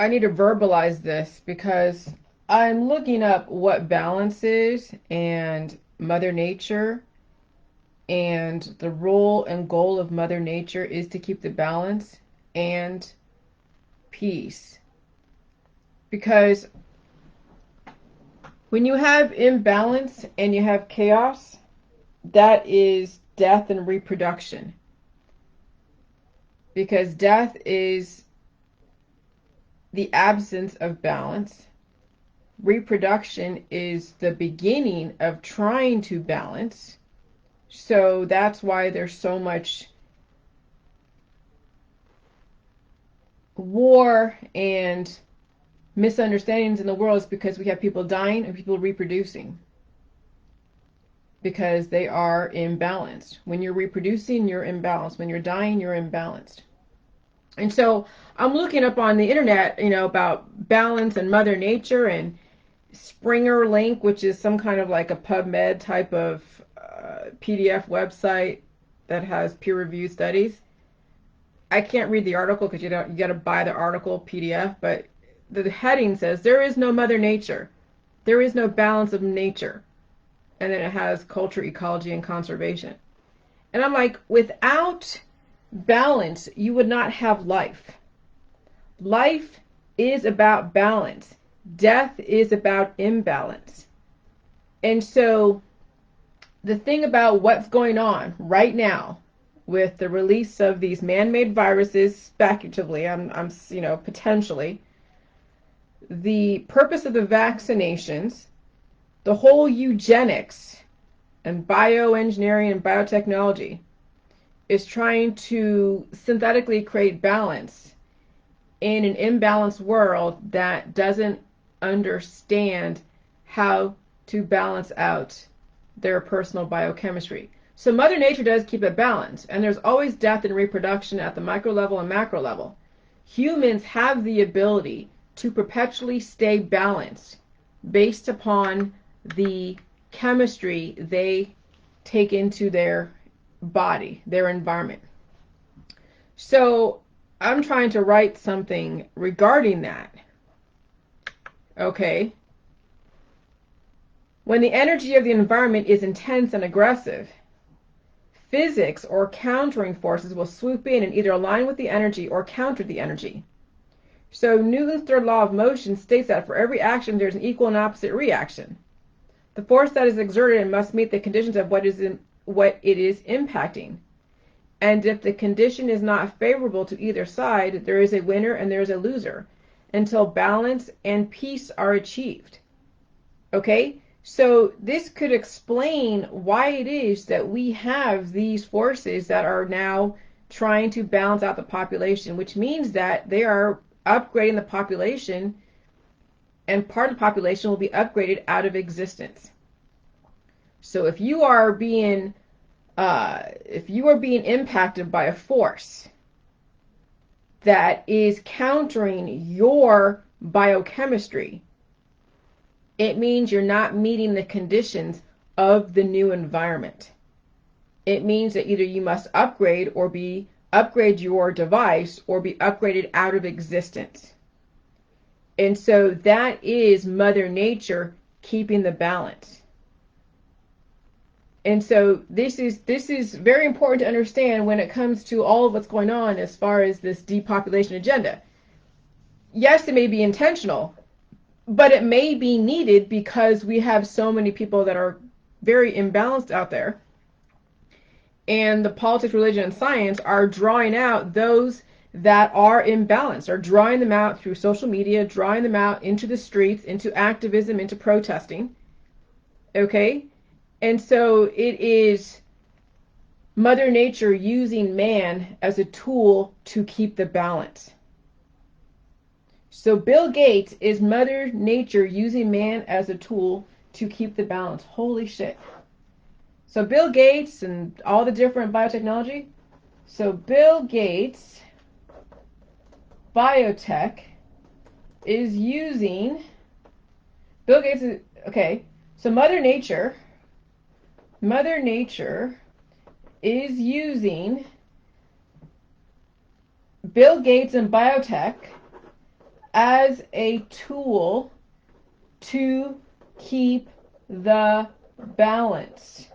I need to verbalize this because I'm looking up what balance is and Mother Nature, and the role and goal of Mother Nature is to keep the balance and peace. Because when you have imbalance and you have chaos, that is death and reproduction. Because death is the absence of balance. Reproduction is the beginning of trying to balance. So that's why there's so much war and misunderstandings in the world, is because we have people dying and people reproducing because they are imbalanced. When you're reproducing, you're imbalanced. When you're dying, you're imbalanced. And so I'm looking up on the internet, about balance and Mother Nature, and Springer Link, which is some kind of like a PubMed type of PDF website that has peer-reviewed studies. I can't read the article because you got to buy the article PDF, but the heading says there is no Mother Nature, there is no balance of nature, and then it has culture, ecology, and conservation. And I'm like, without balance, you would not have life. Life is about balance. Death is about imbalance. And so the thing about what's going on right now with the release of these man-made viruses, speculatively, potentially, the purpose of the vaccinations, the whole eugenics and bioengineering and biotechnology is trying to synthetically create balance in an imbalanced world that doesn't understand how to balance out their personal biochemistry. So Mother Nature does keep it balanced, and there's always death and reproduction at the micro level and macro level. Humans have the ability to perpetually stay balanced based upon the chemistry they take into their body, their environment. So I'm trying to write something regarding that. Okay? When the energy of the environment is intense and aggressive, physics or countering forces will swoop in and either align with the energy or counter the energy. So Newton's third law of motion states that for every action there's an equal and opposite reaction. The force that is exerted must meet the conditions of what it is impacting. And if the condition is not favorable to either side, there is a winner and there is a loser until balance and peace are achieved. Okay? So this could explain why it is that we have these forces that are now trying to balance out the population, which means that they are upgrading the population, and part of the population will be upgraded out of existence. So if you are being impacted by a force that is countering your biochemistry, it means you're not meeting the conditions of the new environment. It means that either you must upgrade your device or be upgraded out of existence. And so that is Mother Nature keeping the balance. And so this is very important to understand when it comes to all of what's going on as far as this depopulation agenda. Yes, it may be intentional, but it may be needed because we have so many people that are very imbalanced out there. And the politics, religion, and science are drawing out those that are imbalanced, are drawing them out through social media, drawing them out into the streets, into activism, into protesting. Okay? And so it is Mother Nature using man as a tool to keep the balance. So Bill Gates is Mother Nature using man as a tool to keep the balance. Holy shit. So Bill Gates and all the different biotechnology. So Bill Gates biotech is using okay. So Mother Nature is using Bill Gates and biotech as a tool to keep the balance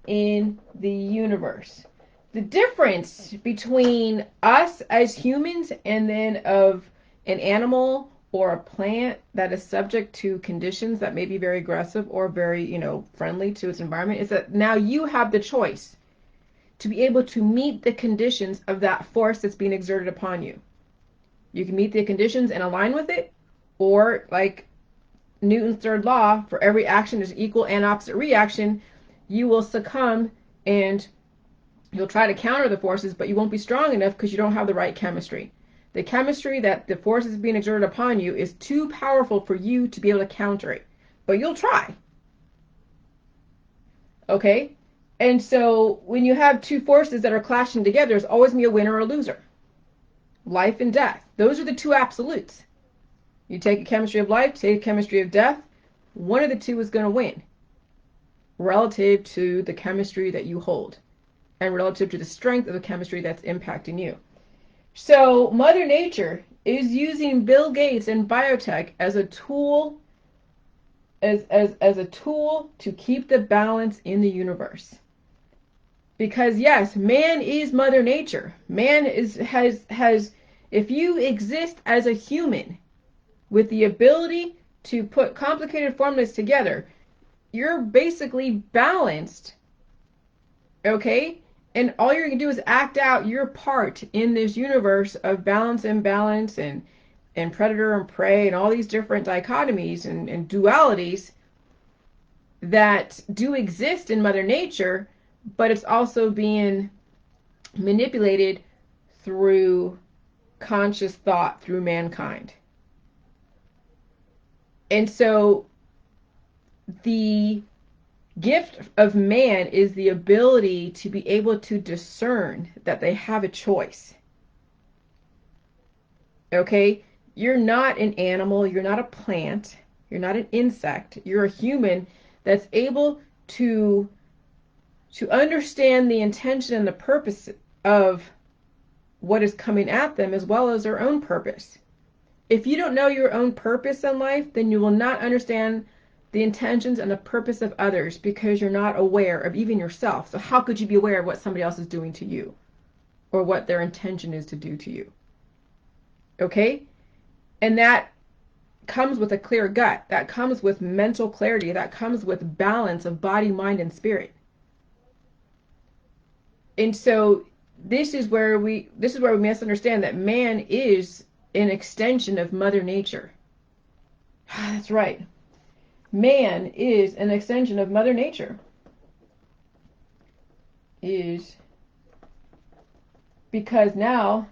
in the universe. The difference between us as humans and then of an animal or a plant that is subject to conditions that may be very aggressive or very, friendly to its environment is that now you have the choice to be able to meet the conditions of that force that's being exerted upon you. You can meet the conditions and align with it, or like Newton's third law, for every action there's equal and opposite reaction, you will succumb and you'll try to counter the forces, but you won't be strong enough because you don't have the right chemistry. The chemistry that the force is being exerted upon you is too powerful for you to be able to counter it, but you'll try. Okay? And so when you have two forces that are clashing together, there's always going to be a winner or a loser. Life and death. Those are the two absolutes. You take a chemistry of life, take a chemistry of death, one of the two is going to win relative to the chemistry that you hold and relative to the strength of the chemistry that's impacting you. So Mother Nature is using Bill Gates and biotech as a tool as a tool to keep the balance in the universe. Because yes, man is Mother Nature. Man has if you exist as a human with the ability to put complicated formulas together, you're basically balanced. Okay? And all you're going to do is act out your part in this universe of balance, imbalance, and predator and prey, and all these different dichotomies and dualities that do exist in Mother Nature, but it's also being manipulated through conscious thought through mankind. And so the gift of man is the ability to be able to discern that they have a choice. Okay? You're not an animal, you're not a plant, you're not an insect, you're a human that's able to understand the intention and the purpose of what is coming at them as well as their own purpose. If you don't know your own purpose in life, then you will not understand the intentions and the purpose of others because you're not aware of even yourself. So how could you be aware of what somebody else is doing to you or what their intention is to do to you? Okay? And that comes with a clear gut. That comes with mental clarity. That comes with balance of body, mind, and spirit. And so this is where we must understand that man is an extension of Mother Nature. That's right. Man is an extension of Mother Nature. Is because now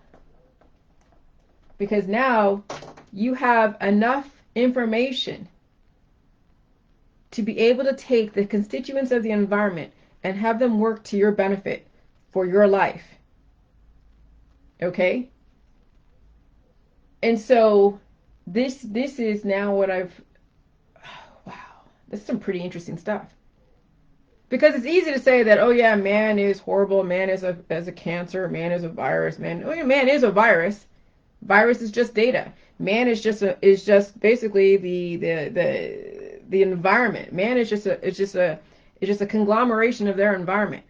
you have enough information to be able to take the constituents of the environment and have them work to your benefit for your life. Okay? And so this is now what wow, this is some pretty interesting stuff. Because it's easy to say that, oh yeah, man is horrible, man is a cancer, man is a virus, man is a virus. Virus is just data. Man is just basically the environment. Man is just a conglomeration of their environment.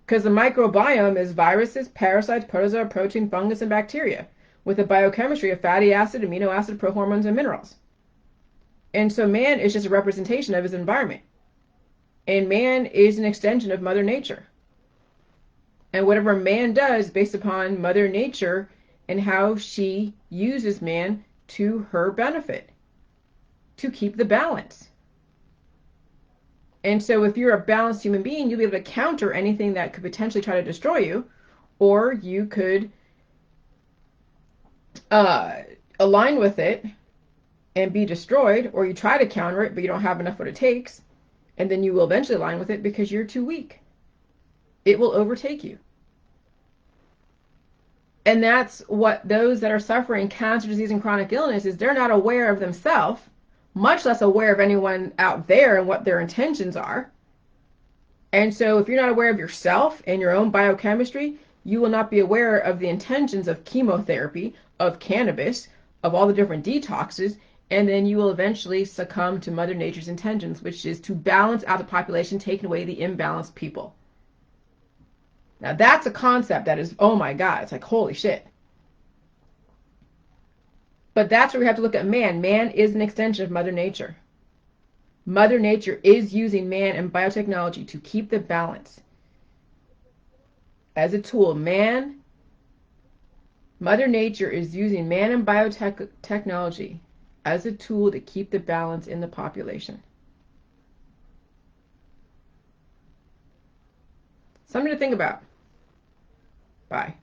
Because the microbiome is viruses, parasites, protozoa, protein, fungus, and bacteria, with a biochemistry of fatty acid, amino acid, prohormones, and minerals. And so man is just a representation of his environment. And man is an extension of Mother Nature. And whatever man does based upon Mother Nature and how she uses man to her benefit, to keep the balance. And so if you're a balanced human being, you'll be able to counter anything that could potentially try to destroy you, or you could align with it and be destroyed, or you try to counter it, but you don't have enough what it takes, and then you will eventually align with it because you're too weak. It will overtake you. And that's what those that are suffering cancer, disease, and chronic illness is they're not aware of themselves, much less aware of anyone out there and what their intentions are. And so if you're not aware of yourself and your own biochemistry, you will not be aware of the intentions of chemotherapy, of cannabis, of all the different detoxes, and then you will eventually succumb to Mother Nature's intentions, which is to balance out the population, taking away the imbalanced people. Now that's a concept that is, oh my God, it's like, holy shit. But that's where we have to look at man. Man is an extension of Mother Nature. Mother Nature is using man and biotechnology to keep the balance. As a tool, Mother Nature is using man and biotechnology as a tool to keep the balance in the population. Something to think about. Bye.